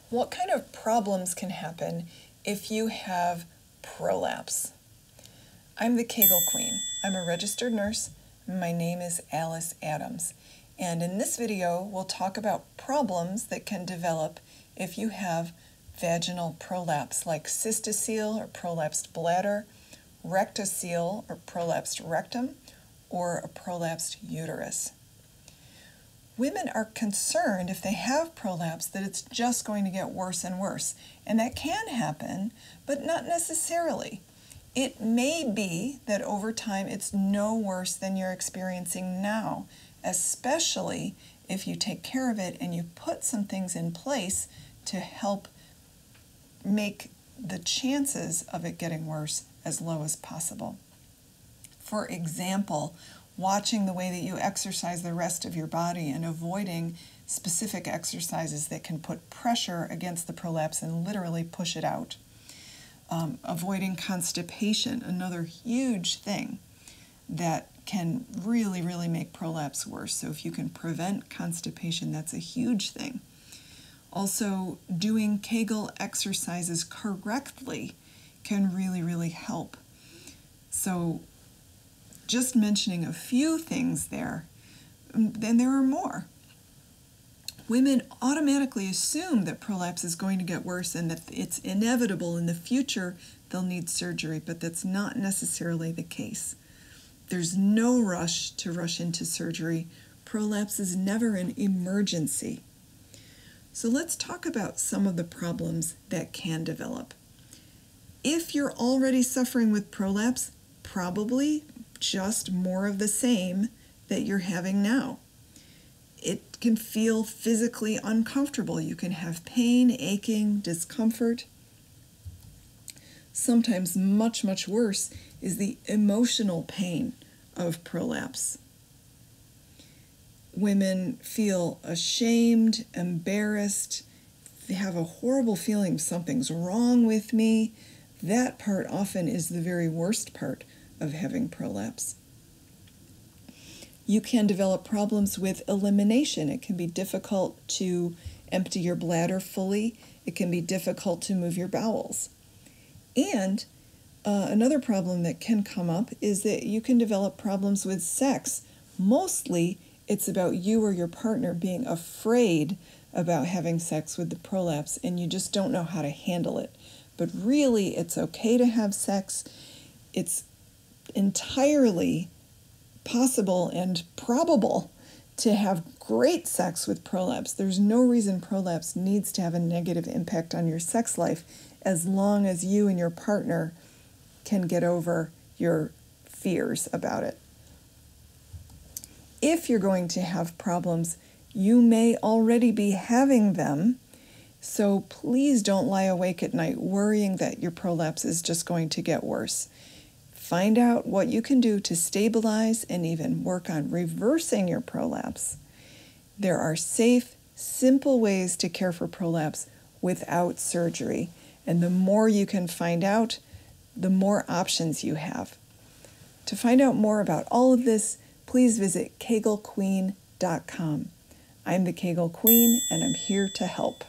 What kind of problems can happen if you have prolapse? I'm the Kegel Queen. I'm a registered nurse. My name is Alice Adams. And in this video, we'll talk about problems that can develop if you have vaginal prolapse, like cystocele or prolapsed bladder, rectocele or prolapsed rectum, or a prolapsed uterus. Women are concerned if they have prolapse that it's just going to get worse and worse. And that can happen, but not necessarily. It may be that over time it's no worse than you're experiencing now, especially if you take care of it and you put some things in place to help make the chances of it getting worse as low as possible. For example, watching the way that you exercise the rest of your body and avoiding specific exercises that can put pressure against the prolapse and literally push it out. Avoiding constipation, another huge thing that can really make prolapse worse. So if you can prevent constipation, that's a huge thing. Also, doing Kegel exercises correctly can really help. So just mentioning a few things there, then there are more. Women automatically assume that prolapse is going to get worse and that it's inevitable in the future they'll need surgery, but that's not necessarily the case. There's no rush to rush into surgery. Prolapse is never an emergency. So let's talk about some of the problems that can develop. If you're already suffering with prolapse, probably just more of the same that you're having now. It can feel physically uncomfortable. You can have pain, aching, discomfort. Sometimes much worse is the emotional pain of prolapse. Women feel ashamed, embarrassed, they have a horrible feeling something's wrong with me. That part often is the very worst part of having prolapse. You can develop problems with elimination. It can be difficult to empty your bladder fully. It can be difficult to move your bowels. And another problem that can come up is that you can develop problems with sex. Mostly, it's about you or your partner being afraid about having sex with the prolapse, and you just don't know how to handle it. But really, it's okay to have sex. It's entirely possible and probable to have great sex with prolapse. There's no reason prolapse needs to have a negative impact on your sex life as long as you and your partner can get over your fears about it. If you're going to have problems, you may already be having them, so please don't lie awake at night worrying that your prolapse is just going to get worse. Find out what you can do to stabilize and even work on reversing your prolapse. There are safe, simple ways to care for prolapse without surgery, and the more you can find out, the more options you have. To find out more about all of this, please visit kegelqueen.com. I'm the Kegel Queen, and I'm here to help.